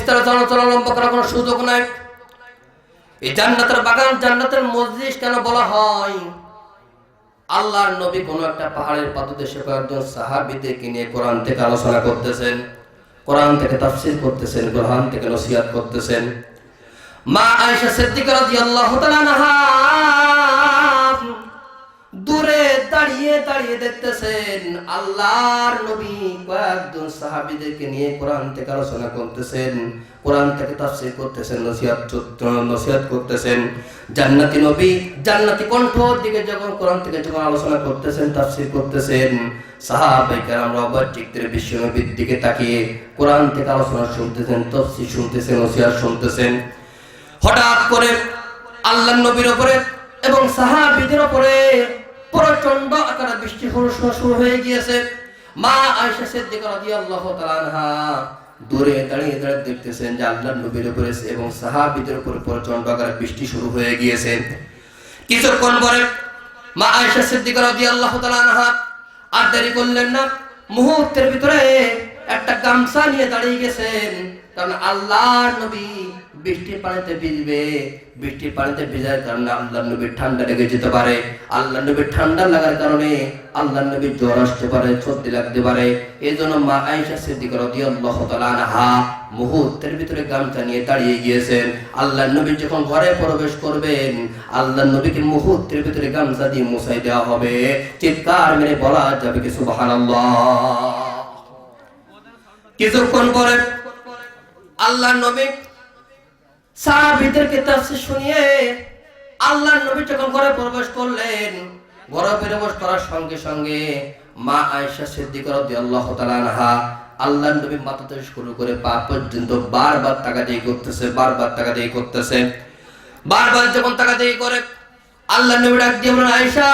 চলাচল লম্বা করার কোনো সুযোগ নাই। এই জান্নাতের বাগান, জান্নাতের মজলিস কেন বলা হয়? আল্লাহর নবী কোন একটা পাহাড়ের পাদদেশে কয়েকজন সাহাবীদেরকে নিয়ে কোরআন থেকে আলোচনা করতেছেন, কোরআন থেকে তাফসীর করতেছেন, কোরআন থেকে নসিহত করতেছেন। মা আয়েশা সিদ্দিকা রাদিয়াল্লাহু তাআলা আনহা দূরে দাঁড়িয়ে দাঁড়িয়ে দেখতেছেন আল্লাহর নবী কয়েকজন সাহাবীদেরকে নিয়ে কোরআন থেকে আলোচনা করতেছেন, কোরআন থেকে তাফসীর করতেছেন, নসিহত করতেছেন। জান্নাতি নবী জান্নাতি কণ্ঠ দিকে যখন কোরআন থেকে যখন আলোচনা করতেছেন, তাফসীর করতেছেন, সাহাবায়ে কেরামরা অবাক-চিত্তে বিশ্ব নবীর দিকে তাকিয়ে কোরআন থেকে আলোচনা শুনতেছেন, তাফসীর শুনতেছেন, নসিহত শুনতেছেন। হঠাৎ করে আল্লাহর নবীর উপরে এবং সাহাবীদের উপরে প্রচন্ড আকারে বৃষ্টি শুরু হয়ে গিয়েছে। মা আয়েশা সিদ্দিকা রাদিয়াল্লাহু তাআলা আনহা দূরে দাঁড়িয়ে দাঁড়িয়ে দেখতেছেন যে আল্লাহর নবীর উপরে এবং সাহাবীদের উপরে প্রচন্ড আকারে বৃষ্টি শুরু হয়ে গিয়েছে। কিছুক্ষণ পরে মা আয়েশা সিদ্দিকা রাদিয়াল্লাহু তাআলা আনহা আর দেরি করলেন না, মুহূর্তের ভিতরে একটা গামছা নিয়ে দাঁড়িয়ে গেছেন। কারণ আল্লাহর নবী বৃষ্টির পানিতে ভিজবে, বৃষ্টির পানিতে ভিজার কারণে আল্লাহর নবীর ঠান্ডা লেগে যেতে পারে, আল্লাহর নবীর ঠান্ডা লাগার কারণে আল্লাহর নবীর জ্বর আসতে পারে, সর্দি লাগতে পারে। এই জন্য মা আয়েশা সিদ্দিকা রাদিয়াল্লাহু তাআলা আনহা মুহূর্তের ভিতরে গামছা নিয়ে দাঁড়িয়ে গিয়েছেন। আল্লাহর নবী যখন ঘরে প্রবেশ করবেন, আল্লাহর নবীকে মুহূর্তের ভিতরে গামছা দিয়ে মুছাই দেওয়া হবে। চিৎকার মেরে বলা যাবে কি সুবহানাল্লাহ। কিছুক্ষণ পরে আল্লাহর নবী সাহাবীদেরকে তাফসীর শুনিয়ে আল্লাহর নবী যখন ঘরে প্রবেশ করলেন, ঘরে প্রবেশ করার সঙ্গে সঙ্গে মা আয়েশা সিদ্দিকা রাদিয়াল্লাহু তাআলা আনহা আল্লাহর নবী মাথা থেকে শুরু করে পা পর্যন্ত বারবার তাকাতেই করতেছে, বারবার তাকাতেই করতেছে। বারবার যখন তাকাতেই করে আল্লাহর নবী ডাক দিয়ে বলেন, আয়েশা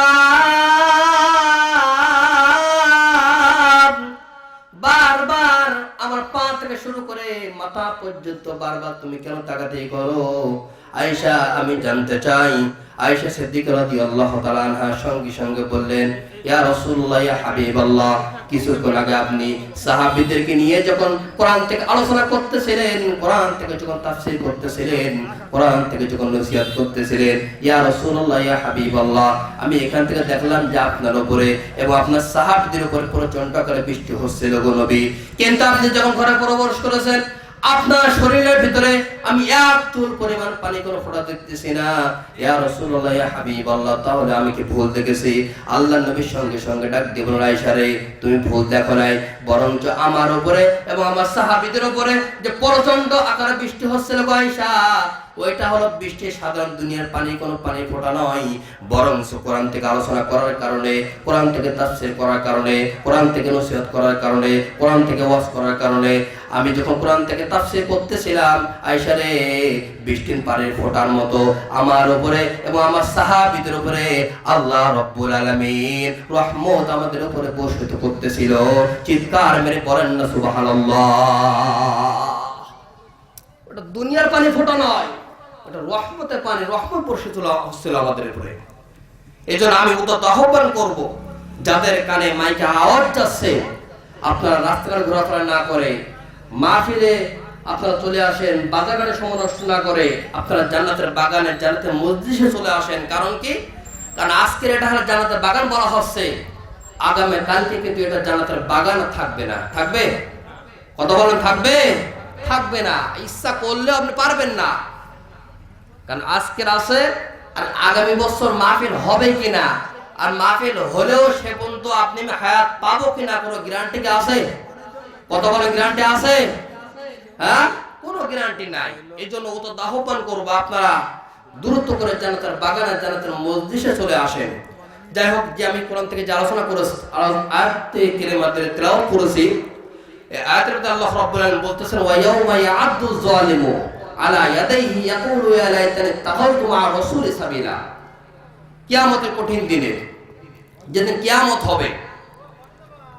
বারবার আমার পা থেকে শুরু করে মাথা পর্যন্ত বারবার তুমি কেন তাকাতেই করো? আয়েশা আমি জানতে চাই। আয়েশা সিদ্দিকা রাদিয়াল্লাহু তাআলা আনহা সঙ্গে সঙ্গে বললেন, ইয়া রাসূলুল্লাহ, ইয়া হাবিবাল্লাহ, কিছুক্ষণ আগে আপনি সাহাবীদেরকে নিয়ে যখন কোরআন থেকে আলোচনা করতেছিলেন, কোরআন থেকে যখন তাফসীর করতেছিলেন, কোরআন থেকে যখন নসিহত করতেছিলেন, ইয়া রাসূলুল্লাহ, ইয়া হাবিবাল্লাহ, আমি এখান থেকে দেখলাম যে আপনার উপরে এবং আপনার সাহাবীদের উপরে প্রচন্ড আকারে বৃষ্টি হচ্ছিল গো নবী। কিন্তু আপনি যখন ঘরে প্রবেশ করেছেন, আপনার শরীরের ভিতরে আমি এক চুল পরিমাণ পানি কোনো ফোঁটা দেখতেছি না। ইয়া রাসূলুল্লাহ, ইয়া হাবিবাল্লাহ, তাহলে আমি কি ভুল দেখেছি? আল্লাহর নবীর সঙ্গে সঙ্গে ডাক দিয়ে বললেন, আয়েশা রে, তুমি ভুল দেখো নাই, বরঞ্চ আমার উপরে এবং আমার সাহাবীদের উপরে যে প্রচন্ড আকারে বৃষ্টি হচ্ছিল গো আয়েশা, ওইটা হলো বৃষ্টি, সাধারণ দুনিয়ার পানি, কোনো পানি ফোঁটা নয়, বরঞ্চ কোরআন থেকে আলোচনা করার কারণে, কোরআন থেকে তাফসীর করার কারণে, কোরআন থেকে নসিহত করার কারণে, কোরআন থেকে ওয়াজ করার কারণে আমি যখন কোরআন থেকে তাফসীর করতেছিলাম, আয়েশা রে, বৃষ্টির পানির ফোঁটার মতো আমার উপরে এবং আমার সাহাবীদের উপরে আল্লাহ রাব্বুল আলামিন রহমত আমাদের উপরে বর্ষিত করতেছিল। চিৎকার মেরে বলেন না সুবহানাল্লাহ। ওটা দুনিয়ার পানি ফোঁটা নয়, ওটা রহমতের পানি, রহমত বর্ষিত হচ্ছিল আমাদের উপরে। এই জন্য আমি উদাত্ত আহ্বান করব, যাদের কানে মাইকে আওয়াজ যাচ্ছে, আপনারা রাস্তাঘাট ঘোরাফেরা না করে মাহফিলে আপনারা চলে আসেন, বাজারে সময় নষ্ট না করে আপনারা জান্নাতের বাগানে, জান্নাতের মজলিসে চলে আসেন। কারণ কি? কারণ আজকের এটা হলো জান্নাতের বাগান বলা হচ্ছে, আগামী কালকে কিন্তু এটা জান্নাতের বাগান থাকবে না। থাকবে? কথা বলেন, থাকবে? থাকবে না। ইচ্ছা করলেও আপনি পারবেন না। কারণ আজকের আছে, আর আগামী বছর মাহফিল হবে কিনা, আর মাহফিল হলেও সে পর্যন্ত আপনি হায়াত পাবো কিনা কোনো গ্যারান্টি কি আছে? কত বলে গ্যারান্টি আছে? হ্যাঁ, কোনো গ্যারান্টি নাই। এই জন্য ও তো আহ্বান করবো আপনারা দ্রুত করে জান্নাতের বাগানে, জান্নাতের মজলিসে চলে আসেন। যাই হোক, যে আমি কোরআন থেকে যে আলোচনা করেছি, আয়াতে কারিমাতের তেলাওয়াত করেছি, এই আয়াতের মধ্যে আল্লাহ রাব্বুল আলামিন বলতেছেন, ওয়া ইয়াউমা ইয়া'আদু যালিমু আলা ইয়াদাইহি ইয়াকুলু ইয়া লাইতানি ইত্তাখাযতু মা রাসূলি সাবিলা। কিয়ামতের কঠিন দিনে, যেদিন কিয়ামত হবে,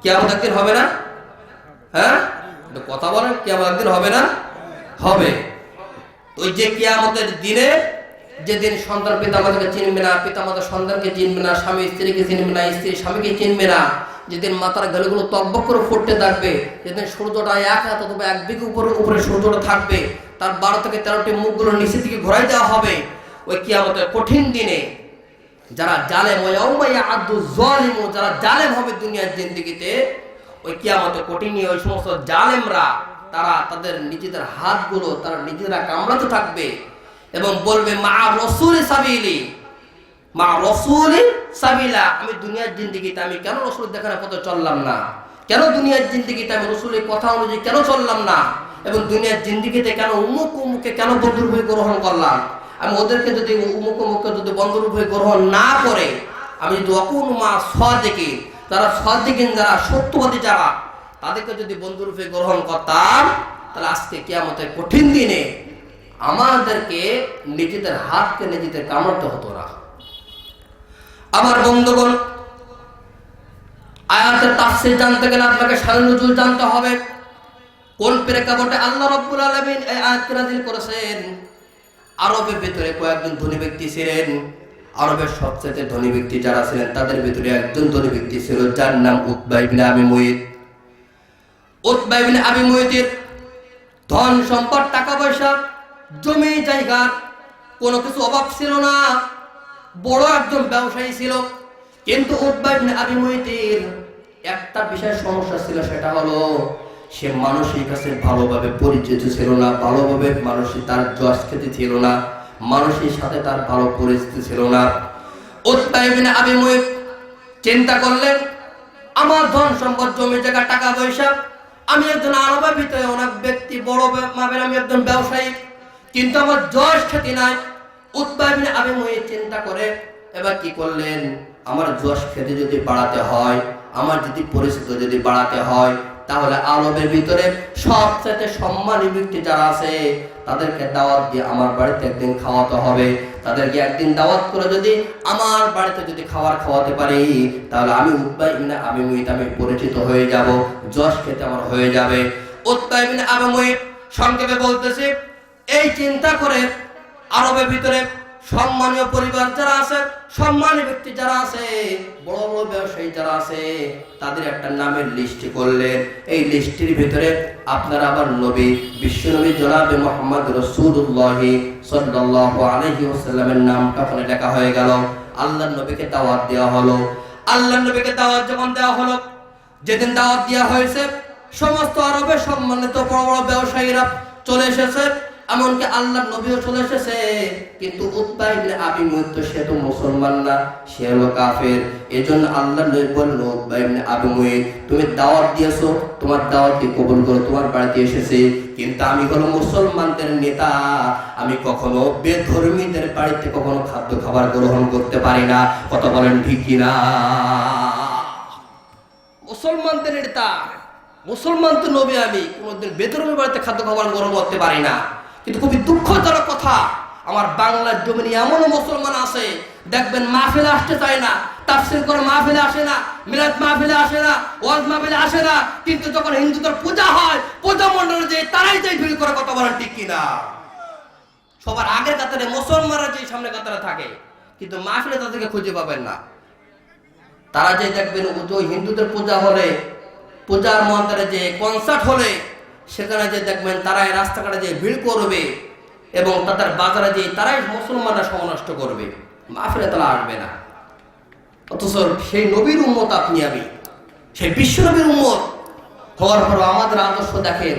কিয়ামত একদিন হবে না? হ্যাঁ, কথা বলেন, কিয়ামত একদিন হবে না? হবে। ওই যে কিয়ামতের দিনে যেদিন সন্তান পিতামাতাকে চিনবে না, পিতামাতা সন্তানকে চিনবে না, স্বামী স্ত্রীকে চিনবে না, স্ত্রী স্বামীকে চিনবে না, যেদিন মাথার গালিগুলো তকবক করে ফুটতে থাকবে, যেদিন সূর্যটা এক হাত অথবা এক বিঘ উপরে সূর্যটা থাকবে, তার 12 থেকে 13টি মুখগুলো নিচের দিকে ঘোরাই দেওয়া হবে, ওই কিয়ামতের কঠিন দিনে যারা জালেম, যারা জালেম হবে দুনিয়ার জিন্দেগিতে, ওই কিয়ামতের কঠিন নিয়ে ওই সমস্ত জালেমরা তারা তাদের নিজেদের হাতগুলো তারা নিজেরা কামড়াতে থাকবে এবং বলবে মা রসুল সাবিলি, মা রসুল সাবিলা, আমি দুনিয়ার জিন্দেগিতে আমি কেন রসুল দেখানোর পথে চললাম না, কেন দুনিয়ার জিন্দেগিতে আমি রসুলের কথা অনুযায়ী কেন চললাম না, এবং দুনিয়ার জিন্দেগিতে কেন উমুকে কেন বন্ধুরূপে গ্রহণ করলাম, আমি ওদেরকে যদি উমুকে যদি বন্ধুরূপে গ্রহণ না করে আমি যদি অকুন মা সাদিকিন, যারা সাদিকিন, যারা সত্যবাদী, যারা তাদেরকে যদি বন্ধুরূপে গ্রহণ করতাম, তাহলে আজকে কিয়ামতের কঠিন দিনে আমাদেরকে নিজেদের হাতকে নিজেদের কামড়াতে হতো না। আমার বন্ধুগণ, আয়াতের তাফসীর জানতে গেলে আপনাকে শানে নুজুল জানতে হবে। কোন প্রেক্ষাপটে আল্লাহ রাব্বুল আলামিন এই আয়াতকে নাযিল করেছেন? আরবের ভিতরে কয়েকজন ধনী ব্যক্তি ছিলেন। আরবের সবচেয়ে ধনী ব্যক্তি যারা ছিলেন তাদের ভিতরে একজন ধনী ব্যক্তি ছিল যার নাম উতবা ইবনে আবি মুইত। উতবা ইবনে আবি মুইতের ধন সম্পদ, টাকা পয়সা, জমি জায়গা, কোনো কিছু অভাব ছিল না, বড় একজন ব্যবসায়ী ছিল। কিন্তু উতবা ইবনে আবি মুইতের একটা বিশেষ সমস্যা ছিল, সেটা হলো সে মানুষের কাছে ভালোভাবে পরিচিত ছিল না, ভালোভাবে মানুষের তার জশ খেতে ছিল না, মানুষের সাথে তার ভালো পরিচিতি ছিল না। উতবা ইবনে আবি মুইত চিন্তা করলেন, আমার ধন সম্পদ, জমি জায়গা, টাকা পয়সা, আমি একজন আরবের ভিতরে অনেক ব্যক্তি, বড় মাপের আমি একজন ব্যবসায়ী, কিন্তু আমার জশ খ্যাতি নাই। উতবা ইবনে আবি মুইত চিন্তা করে এবার কি করলেন, আমার জশ খ্যাতি যদি বাড়াতে হয়, আমার যদি পরিচিতি যদি বাড়াতে হয়, তাহলে আরবের ভিতরে সবচেয়ে সম্মানী ব্যক্তি যারা আছে তাদেরকে দাওয়াত দিয়ে আমার বাড়িতে একদিন খাওয়াতে হবে। তাদেরকে একদিন দাওয়াত করে যদি আমার বাড়িতে যদি খাওয়াতে পারি, তাহলে আমি উতবা ইবনে আবি মুইত আমি পরিচিত হয়ে যাব, যশ খেতে আমার হয়ে যাবে। উতবা ইবনে আবি মুইত সংক্ষেপে বলতেছে, এই চিন্তা করে আরবের ভিতরে সম্মানীয় পরিবার যারা আছে, সম্মানী ব্যক্তি যারা আছে, বড় বড় ব্যবসায়ী যারা আছে, তাদের একটা নামের লিস্ট করলেন। এই লিস্টের ভিতরে আপনার আবার নবী, বিশ্বনবী জনাবে মুহাম্মদ রাসূলুল্লাহ সাল্লাল্লাহু আলাইহি ওয়াসাল্লামের নামটা ওখানে লেখা হয়ে গেল। আল্লাহর নবীকে দাওয়াত দেওয়া হলো। আল্লাহর নবীকে দাওয়াত যখন দেওয়া হলো, যেদিন দাওয়াত দেওয়া হয়েছে, সমস্ত আরবের সম্মানিত বড় বড় ব্যবসায়ীরা চলে এসেছে, এমনকি আল্লাহর নবীও চলে এসেছে। কিন্তু উতবা ইবনে আবি মুইত তো সে তো মুসলমান না, সে হলো কাফের। এজন্য আল্লাহর নবী বললেন, উতবা ইবনে আবি মুইত, তুমি দাওয়াত দিয়েছো, তোমার দাওয়াতকে কবুল করো, তোমার বাড়িতে এসেছে, কিন্তু আমি হলো মুসলমানদের নেতা, আমি কখনো বেধর্মীদের বাড়িতে কখনো খাদ্য খাবার গ্রহণ করতে পারি না। কথা বলেন ঠিক কিনা? মুসলমানদের নেতা, মুসলমান তো নবী, আমি কোনোদিন বেধর্মীর বাড়িতে খাদ্য খাবার গ্রহণ করতে পারি না। কিন্তু খুবই দুঃখজনক কথা, আমার বাংলার জমিনে এমনও মুসলমান আছে, দেখবেন মাহফিলে আসতে চায় না, তাফসীর করে মাহফিলে আসে না, মিলাদ মাহফিলে আসে না, ওয়াজ মাহফিলে আসে না, কিন্তু যখন হিন্দুদের পূজা হয়, পূজা মণ্ডলে যে তারাই যাই ভিড় করে। কথা বলেন ঠিক কিনা? সবার আগের কাতারে মুসলমানরা যে সামনে কাতারে থাকে, কিন্তু মাহফিলে তাদেরকে খুঁজে পাবেন না। তারা যে দেখবেন ওই হিন্দুদের পূজা হলে, পূজার মন্দিরে যে কনসার্ট হলে, সেখানে যে দেখবেন তারাই রাস্তাঘাটে যে ভিড় করবে এবং তাদের বাজারে যে তারাই মুসলমানরা সমনষ্ট করবে, মাহফিলে তারা আসবে না। অথচ সেই নবীর উম্মত আপনি আমি, সেই বিশ্ব নবীর উম্মত হওয়ার পর আমাদের আদর্শ দেখেন,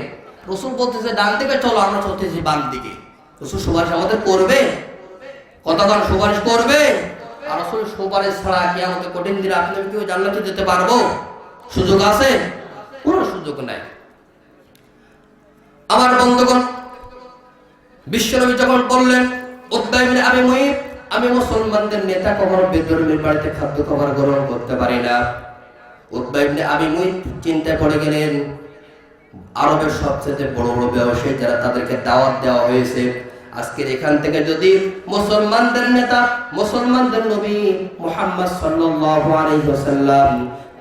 রসুল বলতেছে ডান দিকে চলো, আমরা চলতেছি বাম দিকে। রসুল সুপারিশ আমাদের করবে? কতক্ষণ সুপারিশ করবে? আর রসুল সুপারিশ ছাড়া কিয়ামতের কঠিন দিনে আপনি কেউ জান্নাতে যেতে পারবো? সুযোগ আছে? কোনো সুযোগ নাই। আমার বন্ধুগণ, বিশ্বনবী যখন বললেন, উতবা ইবনে আবি মুইত, আমি মুসলমানদের নেতা, কখনো বেধর্মীর বাড়িতে খাদ্য খাবার গ্রহণ করতে পারি না। উতবা ইবনে আবি মুইত চিন্তায় পড়ে গেলেন, আরবের সবচেয়ে বড় বড় ব্যবসায়ী যারা, তাদেরকে দাওয়াত দেওয়া হয়েছে, আজকের এখান থেকে যদি মুসলমানদের নেতা, মুসলমানদের নবী মুহাম্মদ সাল্লাল্লাহু আলাইহি ওয়াসাল্লাম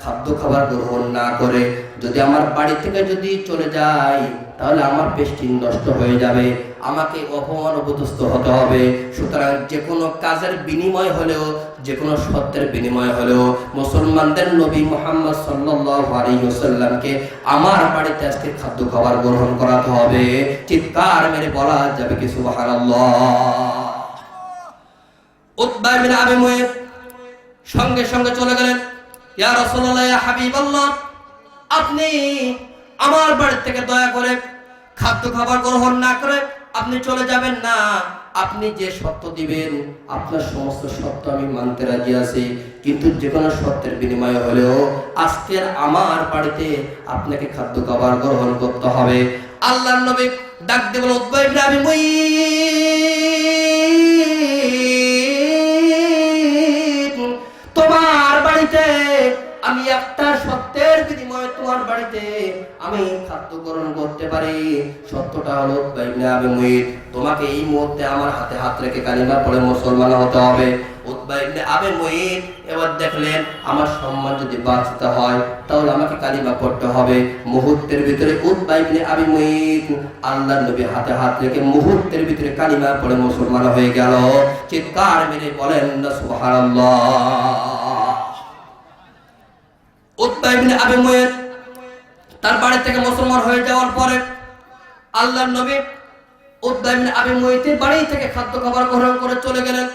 খাদ্য খাবার গ্রহণ না করে যদি আমার বাড়ি থেকে যদি চলে যায়, তাহলে আমার পেস্টিং নষ্ট হয়ে যাবে, আমাকে অপমান অপদস্থ হতে হবে। সুতরাং যে কোনো কাজের বিনিময় হলেও, যে কোনো সত্যের বিনিময় হলেও মুসলমানদের নবী মুহাম্মদ সাল্লাল্লাহু আলাইহি ওয়াসাল্লামকে আমার বাড়িতে আজকে খাদ্য খাবার গ্রহণ করাতে হবে। চিৎকার মেরে বলা যাবে কি সুবহানাল্লাহ। উতবা ইবনে আবি মুয়াইত সঙ্গে সঙ্গে চলে গেলেন, ইয়া রাসূলুল্লাহ, ইয়া হাবিবাল্লাহ, আপনি আমার বাড়ি থেকে দয়া করে খাদ্য খাবার গ্রহণ না করে আপনি চলে যাবেন না। আপনি যে সত্য দিবেন, আপনার সমস্ত সত্য আমি মানতে রাজি আছি, কিন্তু যে কোনো সত্যের বিনিময় হলেও আজকের আমার বাড়িতে আপনাকে খাদ্য খাবার গ্রহণ করতে হবে। আল্লাহর নবী ডাক দিয়ে বলেন, উতবা ইবনে আবি মুয়াইত, তোমার বাড়িতে আমি একটা সত্যের বিনিময়ে তোমার বাড়িতে আমি খাদ্য গ্রহণ করতে পারি। সত্যটা হলো উতবা ইবনে আবি মুয়াইত, তোমাকে এই মুহূর্তে আমার হাতে হাত রেখে কালিমা পড়ে মুসলমান হতে হবে। উতবা ইবনে আবি মুয়াইত এবার দেখলেন, আমার সম্মান যদি বাঁচতে হয় তাহলে আমাকে কালিমা পড়তে হবে। মুহূর্তের ভিতরে উতবা ইবনে আবি মুয়াইত আল্লাহর নবী হাতে হাত রেখে মুহূর্তের ভিতরে কালিমা পড়ে মুসলমান হয়ে গেল। চিৎকার মেরে বলেন না সুবহানাল্লাহ। উতবা ইবনে আবি মুয়াইত তার বাড়ি থেকে মুসলমান হয়ে যাওয়ার পরে আল্লাহর নবী উতবা ইবনে আবি মুয়াইতের বাড়ি থেকে খাদ্য খাবার গ্রহণ করে চলে গেলেন।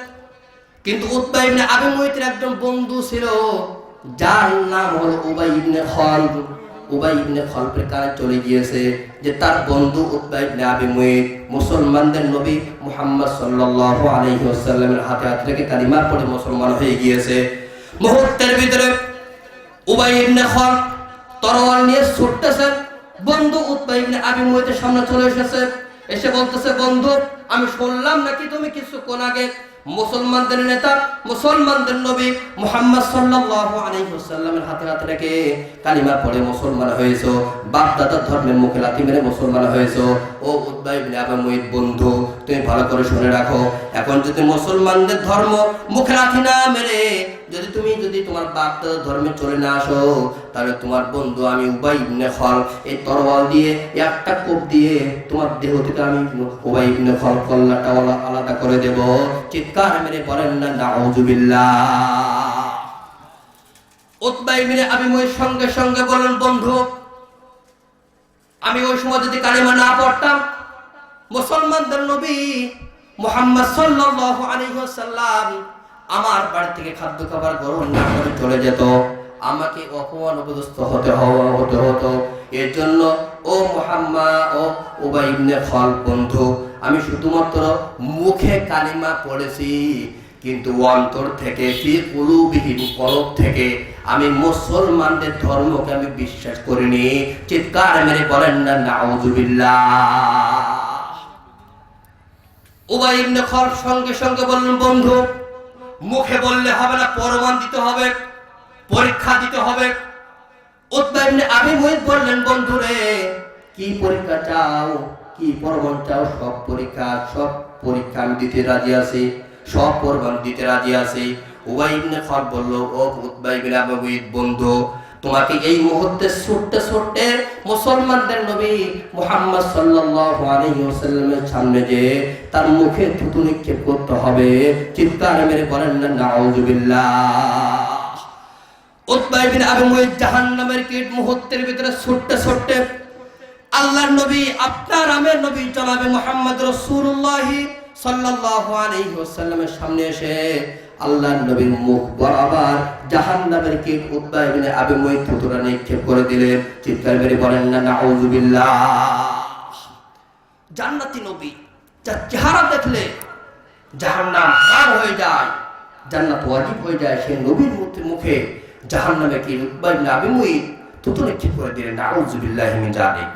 কিন্তু উতবা ইবনে আবি মুয়াইতের একজন বন্ধু ছিল, যার নাম হলো উবাই ইবনে খালদ। উবাই ইবনে খালদের কানে চলে গিয়েছে যে তার বন্ধু উতবা ইবনে আবি মুয়াইত মুসলমানদের নবী মুহাম্মদ সাল্লাল্লাহু আলাইহি ওয়াসাল্লামের হাতে হাত রেখে কালিমা পড়ে মুসলমান হয়ে গিয়েছে। মুহূর্তের ভিতরে উবাই ইবনে খালদ তরোয়াল নিয়ে ছুটতেছে, বন্ধু উতবা ইবনে আবি মুয়াইতের সামনে চলে এসেছে। এসে বলতেছে, বন্ধু, আমি শুনলাম নাকি তুমি কিছুক্ষণ আগে মুসলমানদের নেতা, মুসলমানদের নবী মুহাম্মদ সাল্লাল্লাহু আলাইহি ওয়াসাল্লামের হাতে হাত রেখে কালিমা পড়ে মুসলমান হয়েছো, বাপ দাদার ধর্মের মুখে লাথি মেরে মুসলমান হয়েছো। ও উতবা ইবনে আবি মুয়াইত বন্ধু, তুমি ভালো করে শুনে রাখো, এখন যদি মুসলমানদের ধর্ম মুখে লাথি না মেরে যদি তোমার বাপ দাদার ধর্মে চলে না আসো, তাহলে তোমার বন্ধু আমি উবাই ইবনে খালদ এই তরোয়াল দিয়ে একটা কোপ দিয়ে তোমার দেহ থেকে আমি উবাই ইবনে খালদ কল্লাটা আলাদা করে দেব। চিৎকার মেরে বলেন না নাউযুবিল্লাহ। উতবা ইবনে আবি মুয়াইত সঙ্গে সঙ্গে বলেন, বন্ধু, আমি ওই সময় যদি কালিমা না পড়তাম, মুসলমানদের নবী মুহাম্মদ সাল্লাল্লাহু আলাইহি ওয়াসাল্লাম আমার বাড়ি থেকে খাদ্য খাবার গ্রহণ না করে চলে যেত, আমাকে অপমান অপদস্থ হতে হতো। এর জন্য ও মুহাম্মদ ও উবাই ইবনে খালদ বন্ধু, আমি শুধুমাত্র মুখে কালিমা পড়েছি, কিন্তু অন্তর থেকে ফি কুলুবিহিম কলব থেকে আমি মুসলমানদের ধর্মকে আমি বিশ্বাস করিনি। চিৎকার মেরে বলেন না নাউযুবিল্লাহ। উবাই ইবনে খালদ সঙ্গে সঙ্গে বললেন, বন্ধু, মুখে বললে হবে না, প্রমাণ দিতে হবে, পরীক্ষা দিতে হবে। উতবা ইবনে আবি মুয়াইত বললেন, বন্ধু রে, কি পরীক্ষা চাও, কি প্রমাণ চাও? সব পরীক্ষা আমি দিতে রাজি আছি, সব প্রমাণ দিতে রাজি আছি। উবাই ইবনে খালদ বলল, ও উতবা ইবনে আবি মুয়াইত বন্ধু, তোমাকে এই মুহূর্তে ছুটতে মুসলমানদের নবী মুহাম্মদ সাল্লাল্লাহু আলাইহি ওয়াসাল্লামের সামনে যে তার মুখে থুতু নিক্ষেপ করতে হবে। চিৎকার মেরে বলেন না নাউযুবিল্লাহ। উতবা ইবনে আবি মুয়াইত জাহান্নামের কীট মুহূর্তের ভিতরে ছুটতে আল্লাহর নবী, আপনার আমের নবী জনাবে মুহাম্মদ রাসূলুল্লাহ সাল্লাল্লাহু আলাইহি ওয়াসাল্লামের সামনে এসে আল্লাহর নবীর মুখ বরাবর জাহান্নামের কীট উতবা ইবনে আবি মুয়াইত থুতুরা নিক্ষেপ করে দিলেন। চিৎকার মেরে বলেন না নাউযুবিল্লাহ। জান্নাতি নবী, যার চেহারা দেখলে জাহান্নাম হারাম হয়ে যায়, জান্নাত ওয়াজিব হয়ে যায়, সেই নবীর মুখে জাহান্নামের কীট উতবা ইবনে আবি মুয়াইত থুতু নিক্ষেপ করে দিলেন। নাউযুবিল্লাহি মিন যালিক।